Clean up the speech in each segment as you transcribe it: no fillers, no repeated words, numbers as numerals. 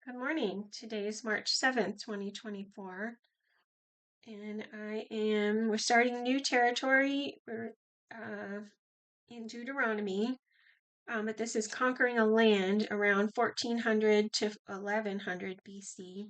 Good morning. Today is March 7th, 2024, and we're starting new territory. We're in Deuteronomy, but this is conquering a land around 1400 to 1100 BC,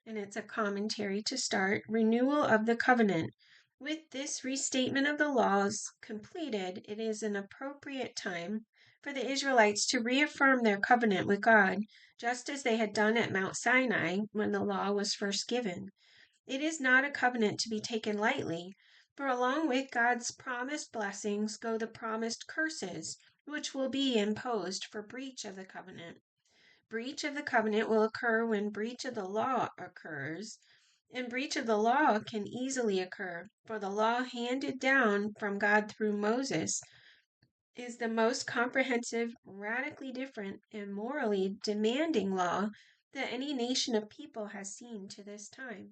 and it's a commentary to start. Renewal of the covenant. With this restatement of the laws completed, it is an appropriate time for the Israelites to reaffirm their covenant with God, just as they had done at Mount Sinai when the law was first given. It is not a covenant to be taken lightly, for along with God's promised blessings go the promised curses, which will be imposed for breach of the covenant. Breach of the covenant will occur when breach of the law occurs, and breach of the law can easily occur, for the law handed down from God through Moses is the most comprehensive, radically different, and morally demanding law that any nation of people has seen to this time.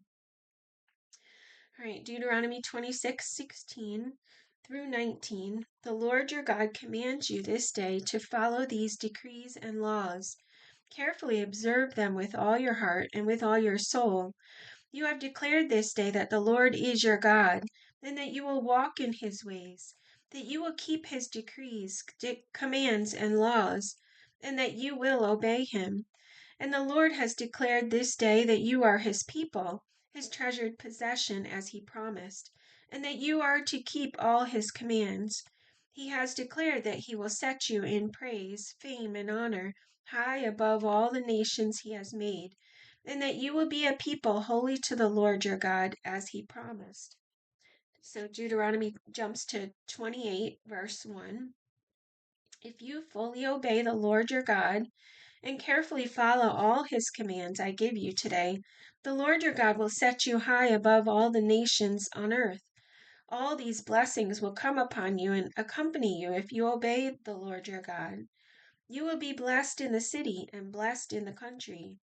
All right, Deuteronomy 26:16 through 19. The Lord your God commands you this day to follow these decrees and laws. Carefully observe them with all your heart and with all your soul. You have declared this day that the Lord is your God, and that you will walk in his ways, that you will keep his decrees, commands, and laws, and that you will obey him. And the Lord has declared this day that you are his people, his treasured possession as he promised, and that you are to keep all his commands. He has declared that he will set you in praise, fame, and honor, high above all the nations he has made, and that you will be a people holy to the Lord your God, as he promised. So Deuteronomy jumps to 28, verse 1. If you fully obey the Lord your God and carefully follow all his commands I give you today, the Lord your God will set you high above all the nations on earth. All these blessings will come upon you and accompany you if you obey the Lord your God. You will be blessed in the city and blessed in the country.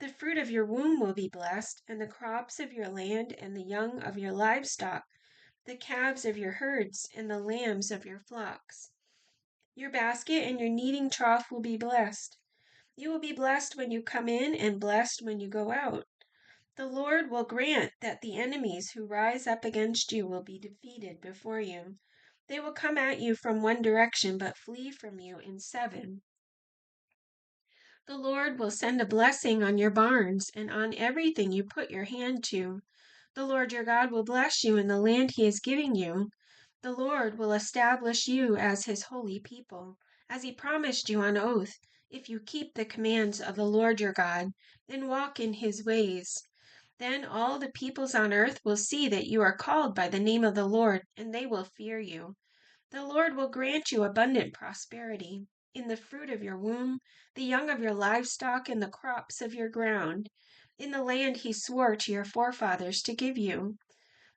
The fruit of your womb will be blessed, and the crops of your land and the young of your livestock, the calves of your herds and the lambs of your flocks. Your basket and your kneading trough will be blessed. You will be blessed when you come in and blessed when you go out. The Lord will grant that the enemies who rise up against you will be defeated before you. They will come at you from one direction, but flee from you in seven. The Lord will send a blessing on your barns and on everything you put your hand to. The Lord your God will bless you in the land he is giving you. The Lord will establish you as his holy people, as he promised you on oath, if you keep the commands of the Lord your God and walk in his ways. Then all the peoples on earth will see that you are called by the name of the Lord, and they will fear you. The Lord will grant you abundant prosperity in the fruit of your womb, the young of your livestock, and the crops of your ground, in the land he swore to your forefathers to give you.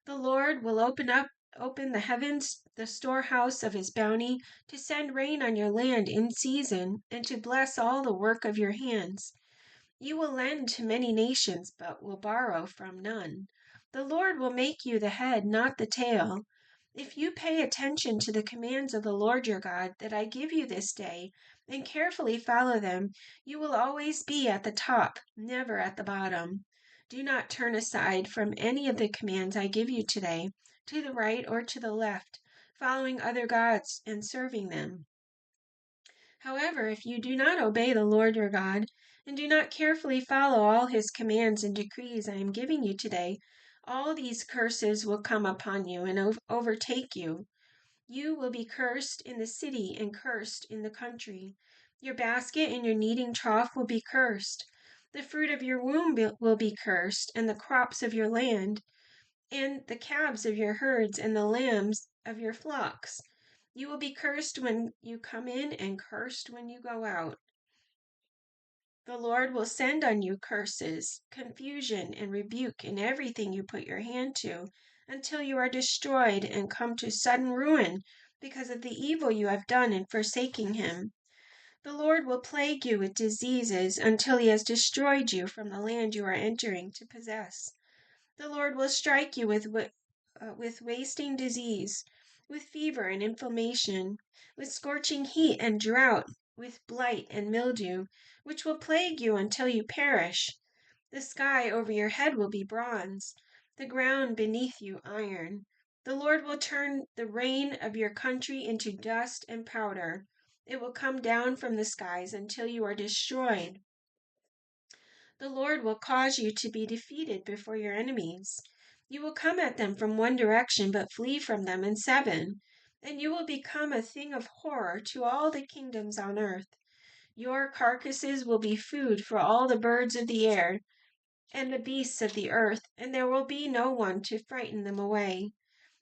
The Lord will open the heavens, the storehouse of his bounty, to send rain on your land in season, and to bless all the work of your hands. You will lend to many nations, but will borrow from none. The Lord will make you the head, not the tail. If you pay attention to the commands of the Lord your God that I give you this day, and carefully follow them, you will always be at the top, never at the bottom. Do not turn aside from any of the commands I give you today, to the right or to the left, following other gods and serving them. However, if you do not obey the Lord your God, and do not carefully follow all his commands and decrees I am giving you today, all these curses will come upon you and overtake you. You will be cursed in the city and cursed in the country. Your basket and your kneading trough will be cursed. The fruit of your womb will be cursed, and the crops of your land, and the calves of your herds, and the lambs of your flocks. You will be cursed when you come in and cursed when you go out. The Lord will send on you curses, confusion, and rebuke in everything you put your hand to, until you are destroyed and come to sudden ruin because of the evil you have done in forsaking him. The Lord will plague you with diseases until he has destroyed you from the land you are entering to possess. The Lord will strike you with wasting disease, with fever and inflammation, with scorching heat and drought, with blight and mildew, which will plague you until you perish. The sky over your head will be bronze, the ground beneath you iron. The Lord will turn the rain of your country into dust and powder. It will come down from the skies until you are destroyed. The Lord will cause you to be defeated before your enemies. You will come at them from one direction, but flee from them in seven. And you will become a thing of horror to all the kingdoms on earth. Your carcasses will be food for all the birds of the air and the beasts of the earth, and there will be no one to frighten them away.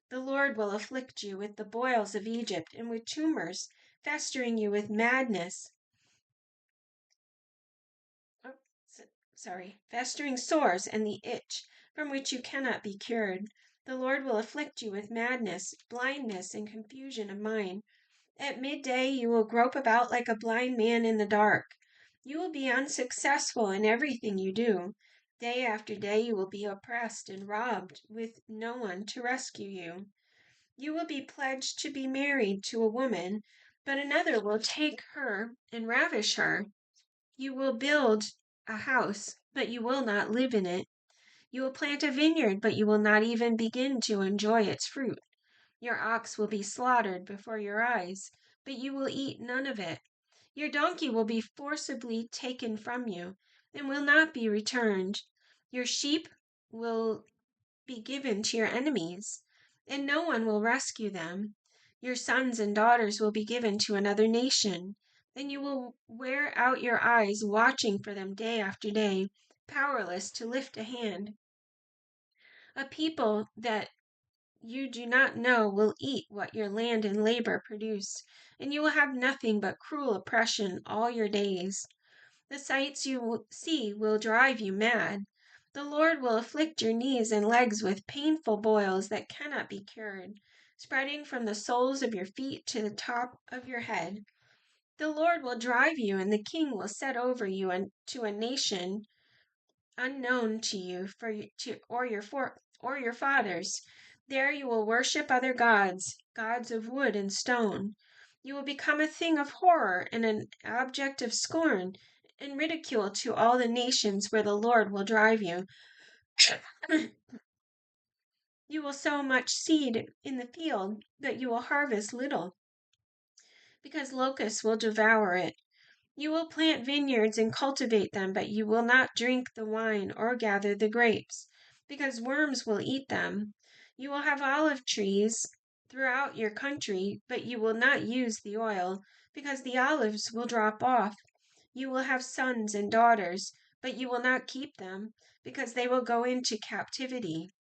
The Lord will afflict you with the boils of Egypt and with tumors, festering you with madness. Festering sores and the itch, from which you cannot be cured. The Lord will afflict you with madness, blindness, and confusion of mind. At midday you will grope about like a blind man in the dark. You will be unsuccessful in everything you do. Day after day you will be oppressed and robbed, with no one to rescue you. You will be pledged to be married to a woman, but another will take her and ravish her. You will build a house, but you will not live in it. You will plant a vineyard, but you will not even begin to enjoy its fruit. Your ox will be slaughtered before your eyes, but you will eat none of it. Your donkey will be forcibly taken from you and will not be returned. Your sheep will be given to your enemies, and no one will rescue them. Your sons and daughters will be given to another nation, and you will wear out your eyes watching for them day after day, powerless to lift a hand. A people that you do not know will eat what your land and labor produce, and you will have nothing but cruel oppression all your days. The sights you see will drive you mad. The Lord will afflict your knees and legs with painful boils that cannot be cured, spreading from the soles of your feet to the top of your head. The Lord will drive you, and the king will set over you and to a nation unknown to you or your fathers. There you will worship other gods, gods of wood and stone. You will become a thing of horror and an object of scorn and ridicule to all the nations where the Lord will drive you. You will sow much seed in the field, but you will harvest little, because locusts will devour it. You will plant vineyards and cultivate them, but you will not drink the wine or gather the grapes, because worms will eat them. You will have olive trees throughout your country, but you will not use the oil, because the olives will drop off. You will have sons and daughters, but you will not keep them, because they will go into captivity.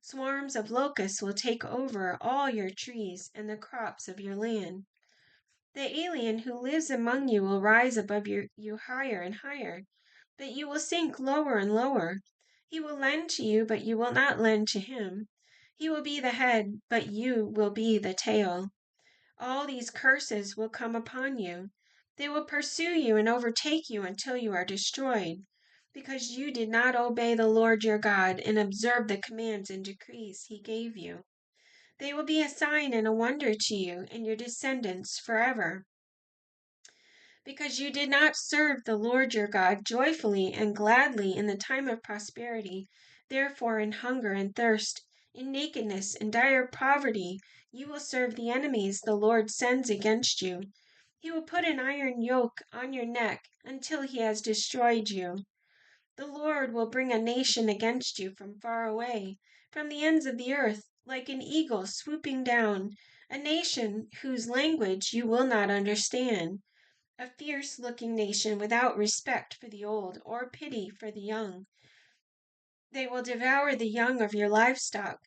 Swarms of locusts will take over all your trees and the crops of your land. The alien who lives among you will rise above you higher and higher, but you will sink lower and lower. He will lend to you, but you will not lend to him. He will be the head, but you will be the tail. All these curses will come upon you. They will pursue you and overtake you until you are destroyed, because you did not obey the Lord your God and observe the commands and decrees he gave you. They will be a sign and a wonder to you and your descendants forever, because you did not serve the Lord your God joyfully and gladly in the time of prosperity. Therefore, in hunger and thirst, in nakedness and dire poverty, you will serve the enemies the Lord sends against you. He will put an iron yoke on your neck until he has destroyed you. The Lord will bring a nation against you from far away, from the ends of the earth, like an eagle swooping down, a nation whose language you will not understand. A fierce-looking nation without respect for the old or pity for the young. They will devour the young of your livestock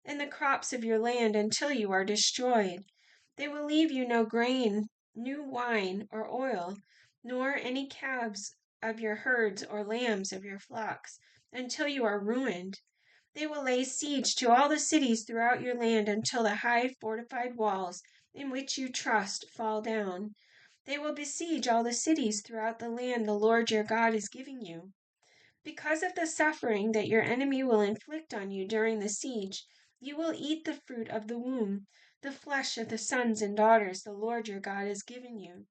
and the crops of your land until you are destroyed. They will leave you no grain, new wine, or oil, nor any calves of your herds or lambs of your flocks, until you are ruined. They will lay siege to all the cities throughout your land until the high fortified walls in which you trust fall down. They will besiege all the cities throughout the land the Lord your God is giving you. Because of the suffering that your enemy will inflict on you during the siege, you will eat the fruit of the womb, the flesh of the sons and daughters the Lord your God has given you.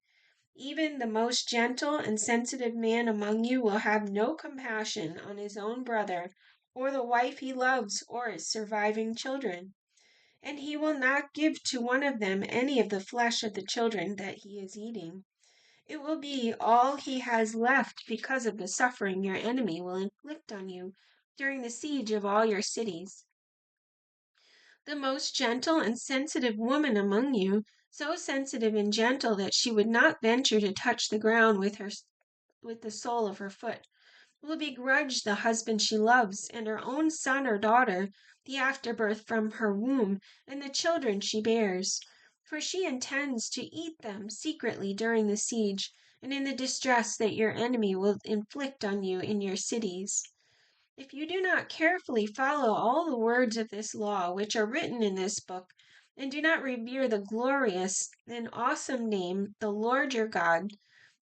Even the most gentle and sensitive man among you will have no compassion on his own brother, or the wife he loves, or his surviving children. And he will not give to one of them any of the flesh of the children that he is eating. It will be all he has left because of the suffering your enemy will inflict on you during the siege of all your cities. The most gentle and sensitive woman among you, so sensitive and gentle that she would not venture to touch the ground with the sole of her foot, will begrudge the husband she loves, and her own son or daughter, the afterbirth from her womb, and the children she bears. For she intends to eat them secretly during the siege, and in the distress that your enemy will inflict on you in your cities. If you do not carefully follow all the words of this law which are written in this book, and do not revere the glorious and awesome name, the Lord your God,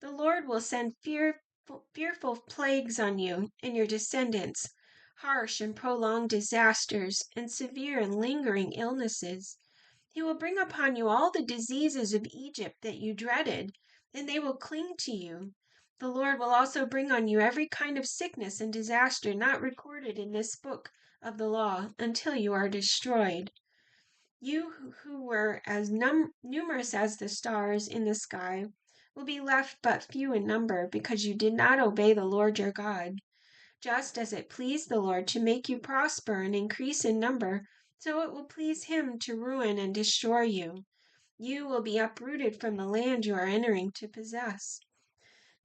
the Lord will send fearful plagues on you and your descendants, harsh and prolonged disasters, and severe and lingering illnesses. He will bring upon you all the diseases of Egypt that you dreaded, and they will cling to you. The Lord will also bring on you every kind of sickness and disaster not recorded in this book of the law until you are destroyed. You who were as numerous as the stars in the sky will be left but few in number because you did not obey the Lord your God. Just as it pleased the Lord to make you prosper and increase in number, so it will please him to ruin and destroy you. You will be uprooted from the land you are entering to possess.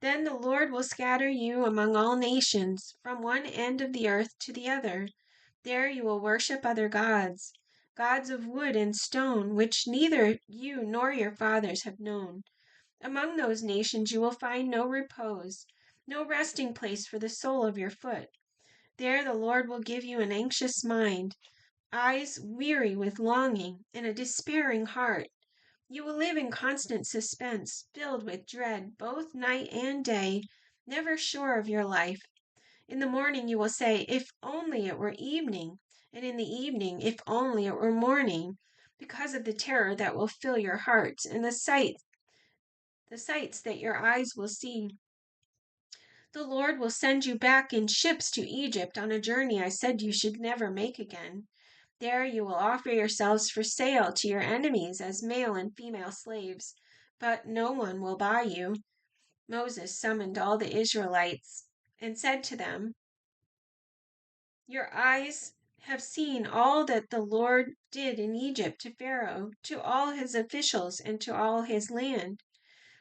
Then the Lord will scatter you among all nations, from one end of the earth to the other. There you will worship other gods, gods of wood and stone, which neither you nor your fathers have known. Among those nations you will find no repose, no resting place for the sole of your foot. There the Lord will give you an anxious mind, eyes weary with longing, and a despairing heart. You will live in constant suspense, filled with dread, both night and day, never sure of your life. In the morning you will say, "If only it were evening," and in the evening, "If only it were morning," because of the terror that will fill your hearts and the sights that your eyes will see. The Lord will send you back in ships to Egypt on a journey I said you should never make again. There you will offer yourselves for sale to your enemies as male and female slaves, but no one will buy you. Moses summoned all the Israelites and said to them, "Your eyes have seen all that the Lord did in Egypt to Pharaoh, to all his officials, and to all his land.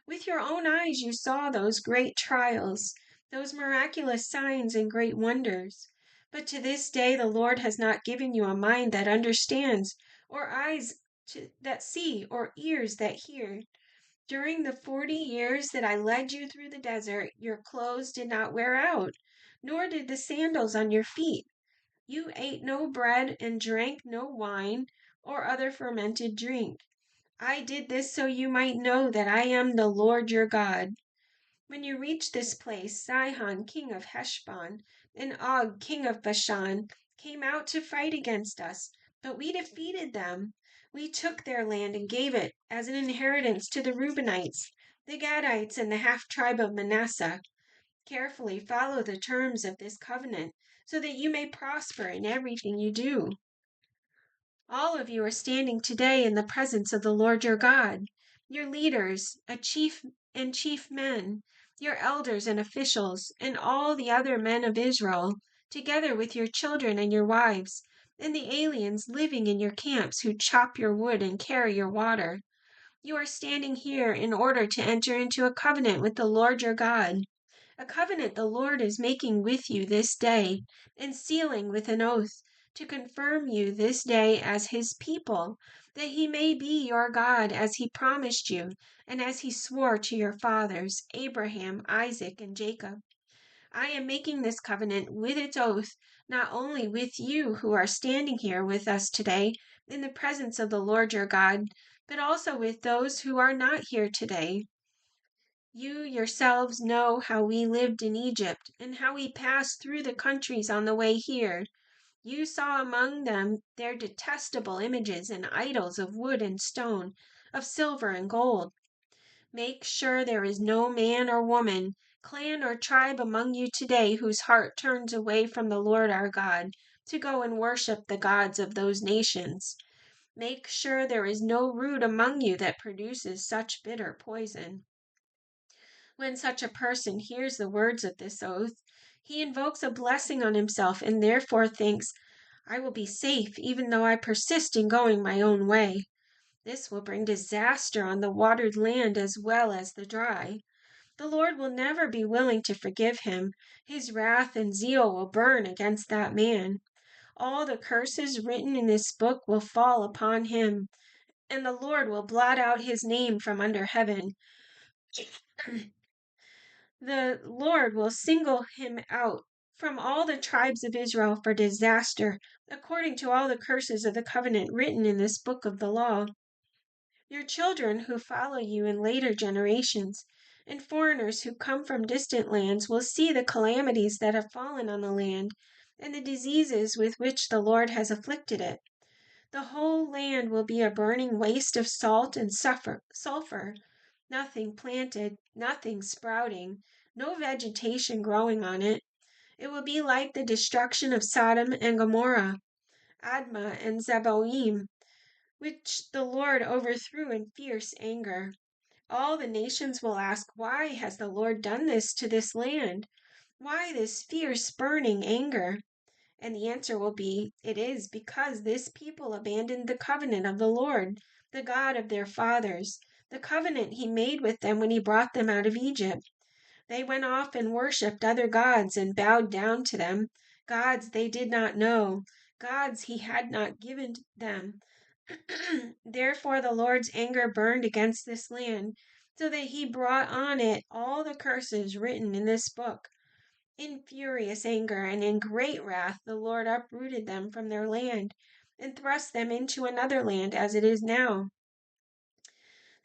With your own eyes you saw those great trials, those miraculous signs and great wonders. But to this day the Lord has not given you a mind that understands, or eyes that see, or ears that hear. During the 40 years that I led you through the desert, your clothes did not wear out, nor did the sandals on your feet. You ate no bread and drank no wine or other fermented drink. I did this so you might know that I am the Lord your God. When you reach this place, Sihon, king of Heshbon, and Og, king of Bashan, came out to fight against us, but we defeated them. We took their land and gave it as an inheritance to the Reubenites, the Gadites, and the half-tribe of Manasseh. Carefully follow the terms of this covenant, so that you may prosper in everything you do. All of you are standing today in the presence of the Lord your God, your leaders, chief men, your elders and officials, and all the other men of Israel, together with your children and your wives, and the aliens living in your camps who chop your wood and carry your water. You are standing here in order to enter into a covenant with the Lord your God, a covenant the Lord is making with you this day, and sealing with an oath, to confirm you this day as his people, that he may be your God as he promised you, and as he swore to your fathers, Abraham, Isaac, and Jacob. I am making this covenant with its oath, not only with you who are standing here with us today in the presence of the Lord your God, but also with those who are not here today. You yourselves know how we lived in Egypt, and how we passed through the countries on the way here. You saw among them their detestable images and idols of wood and stone, of silver and gold. Make sure there is no man or woman, clan or tribe among you today whose heart turns away from the Lord our God to go and worship the gods of those nations. Make sure there is no root among you that produces such bitter poison. When such a person hears the words of this oath, he invokes a blessing on himself and therefore thinks, I will be safe even though I persist in going my own way. This will bring disaster on the watered land as well as the dry. The Lord will never be willing to forgive him. His wrath and zeal will burn against that man. All the curses written in this book will fall upon him, and the Lord will blot out his name from under heaven. The Lord will single him out from all the tribes of Israel for disaster, according to all the curses of the covenant written in this book of the law. Your children who follow you in later generations, and foreigners who come from distant lands will see the calamities that have fallen on the land, and the diseases with which the Lord has afflicted it. The whole land will be a burning waste of salt and sulfur, nothing planted, nothing sprouting, no vegetation growing on it. It will be like the destruction of Sodom and Gomorrah, Admah and Zeboim, which the Lord overthrew in fierce anger. All the nations will ask, why has the Lord done this to this land? Why this fierce burning anger? And the answer will be, it is because this people abandoned the covenant of the Lord, the God of their fathers, the covenant he made with them when he brought them out of Egypt. They went off and worshipped other gods and bowed down to them, gods they did not know, gods he had not given them. Therefore the Lord's anger burned against this land, so that he brought on it all the curses written in this book. In furious anger and in great wrath the Lord uprooted them from their land and thrust them into another land as it is now.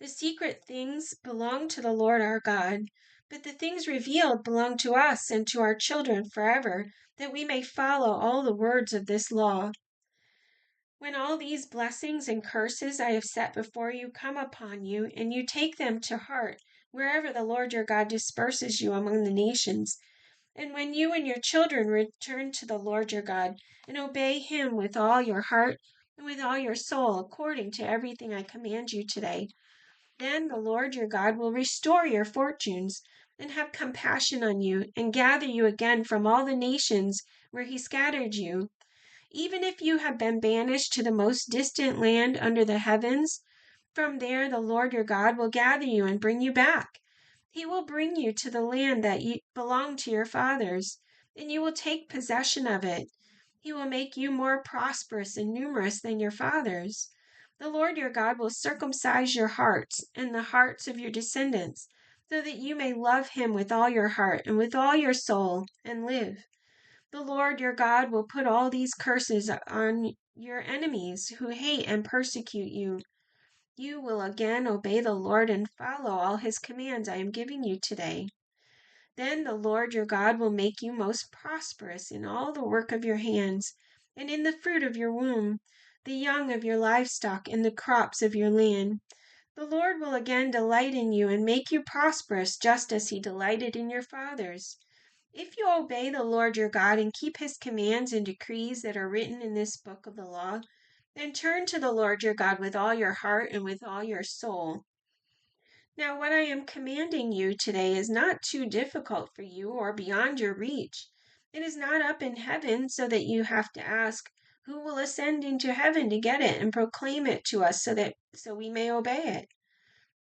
The secret things belong to the Lord our God, but the things revealed belong to us and to our children forever, that we may follow all the words of this law. When all these blessings and curses I have set before you come upon you, and you take them to heart wherever the Lord your God disperses you among the nations, and when you and your children return to the Lord your God and obey him with all your heart and with all your soul, according to everything I command you today, then the Lord your God will restore your fortunes and have compassion on you and gather you again from all the nations where he scattered you. Even if you have been banished to the most distant land under the heavens, from there the Lord your God will gather you and bring you back. He will bring you to the land that belonged to your fathers, and you will take possession of it. He will make you more prosperous and numerous than your fathers. The Lord your God will circumcise your hearts and the hearts of your descendants, so that you may love him with all your heart and with all your soul and live. The Lord your God will put all these curses on your enemies who hate and persecute you. You will again obey the Lord and follow all his commands I am giving you today. Then the Lord your God will make you most prosperous in all the work of your hands, and in the fruit of your womb, the young of your livestock, and the crops of your land. The Lord will again delight in you and make you prosperous, just as he delighted in your fathers. If you obey the Lord your God and keep his commands and decrees that are written in this book of the law, then turn to the Lord your God with all your heart and with all your soul. Now, what I am commanding you today is not too difficult for you or beyond your reach. It is not up in heaven so that you have to ask, who will ascend into heaven to get it and proclaim it to us so we may obey it?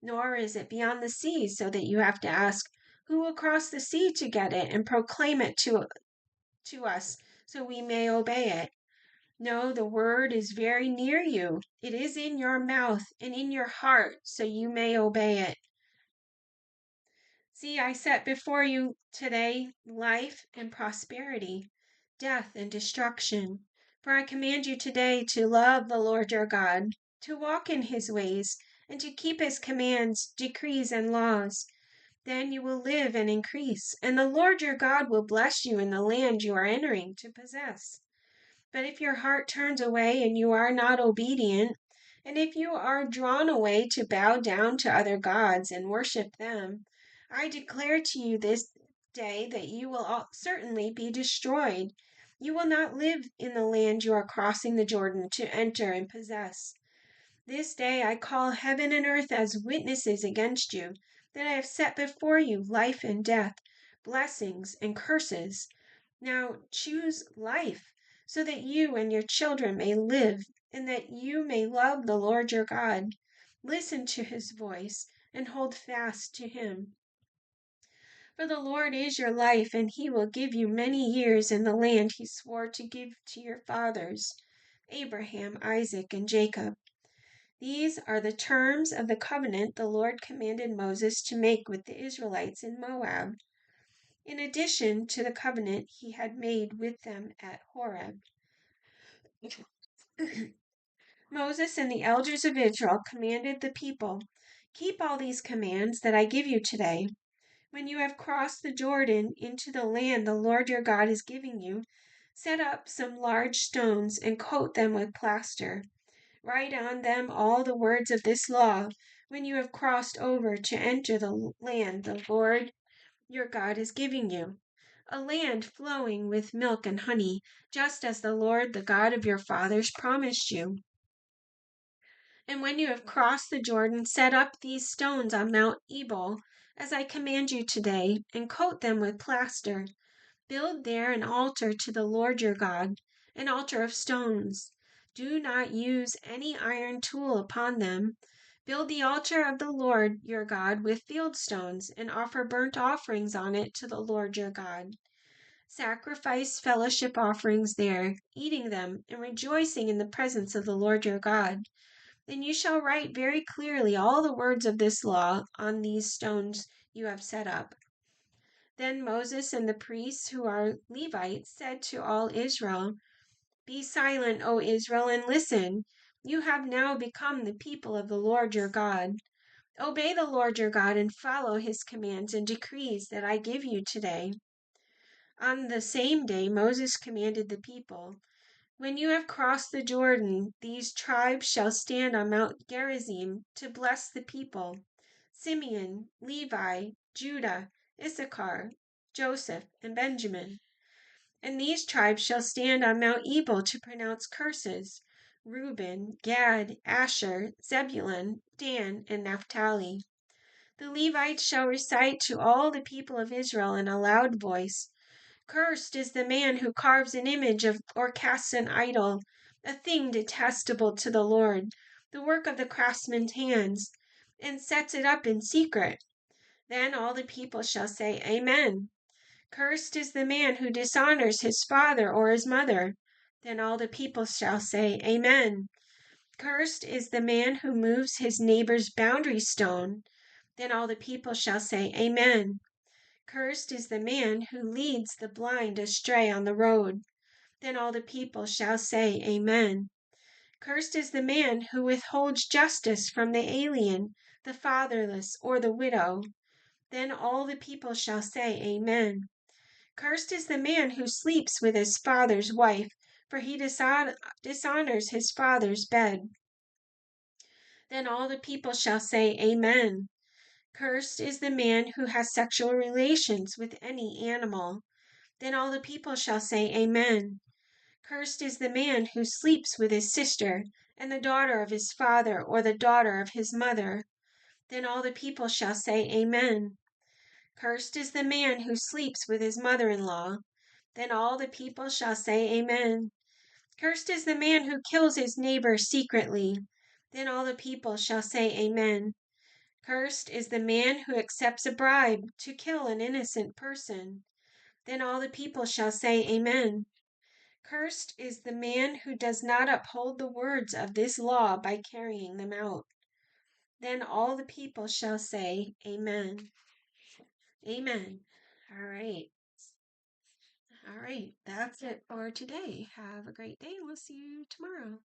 Nor is it beyond the seas so that you have to ask, who will cross the sea to get it and proclaim it to us so we may obey it? No, the word is very near you. It is in your mouth and in your heart, so you may obey it. See, I set before you today life and prosperity, death and destruction. For I command you today to love the Lord your God, to walk in his ways, and to keep his commands, decrees, and laws. Then you will live and increase, and the Lord your God will bless you in the land you are entering to possess. But if your heart turns away and you are not obedient, And if you are drawn away to bow down to other gods and worship them, I declare to you this day that you will certainly be destroyed. You will not live in the land you are crossing the Jordan to enter and possess. This day I call heaven and earth as witnesses against you, that I have set before you life and death, blessings and curses. Now choose life, so that you and your children may live, and that you may love the Lord your God. Listen to his voice and hold fast to him. For the Lord is your life, and he will give you many years in the land he swore to give to your fathers, Abraham, Isaac, and Jacob. These are the terms of the covenant the Lord commanded Moses to make with the Israelites in Moab, in addition to the covenant he had made with them at Horeb. Moses and the elders of Israel commanded the people, "Keep all these commands that I give you today. When you have crossed the Jordan into the land the Lord your God is giving you, set up some large stones and coat them with plaster. Write on them all the words of this law when you have crossed over to enter the land the Lord your God is giving you, a land flowing with milk and honey, just as the Lord, the God of your fathers, promised you. And when you have crossed the Jordan, set up these stones on Mount Ebal, as I command you today, and coat them with plaster. Build there an altar to the Lord your God, an altar of stones. Do not use any iron tool upon them. Build the altar of the Lord your God with field stones, and offer burnt offerings on it to the Lord your God. Sacrifice fellowship offerings there, eating them and rejoicing in the presence of the Lord your God. Then you shall write very clearly all the words of this law on these stones you have set up. Then Moses and the priests, who are Levites, said to all Israel, "Be silent, O Israel, and listen. You have now become the people of the Lord your God. Obey the Lord your God and follow his commands and decrees that I give you today." On the same day, Moses commanded the people, "When you have crossed the Jordan, these tribes shall stand on Mount Gerizim to bless the people: Simeon, Levi, Judah, Issachar, Joseph, and Benjamin. And these tribes shall stand on Mount Ebal to pronounce curses: Reuben, Gad, Asher, Zebulun, Dan, and Naphtali. The Levites shall recite to all the people of Israel in a loud voice, 'Cursed is the man who carves an image of or casts an idol, a thing detestable to the Lord, the work of the craftsman's hands, and sets it up in secret.' Then all the people shall say, 'Amen.' 'Cursed is the man who dishonors his father or his mother.' Then all the people shall say, 'Amen.' 'Cursed is the man who moves his neighbor's boundary stone.' Then all the people shall say, 'Amen.' 'Cursed is the man who leads the blind astray on the road.' Then all the people shall say, 'Amen.' 'Cursed is the man who withholds justice from the alien, the fatherless, or the widow.' Then all the people shall say, 'Amen.' 'Cursed is the man who sleeps with his father's wife, for he dishonors his father's bed.' Then all the people shall say, 'Amen.' 'Cursed is the man who has sexual relations with any animal.' Then all the people shall say, 'Amen.' 'Cursed is the man who sleeps with his sister, and the daughter of his father, or the daughter of his mother.' Then all the people shall say, 'Amen.' 'Cursed is the man who sleeps with his mother-in-law.' Then all the people shall say, 'Amen.' 'Cursed is the man who kills his neighbor secretly.' Then all the people shall say, 'Amen.' 'Cursed is the man who accepts a bribe to kill an innocent person.' Then all the people shall say, 'Amen.' 'Cursed is the man who does not uphold the words of this law by carrying them out.' Then all the people shall say, 'Amen.'" Amen. All right. All right. That's it for today. Have a great day. We'll see you tomorrow.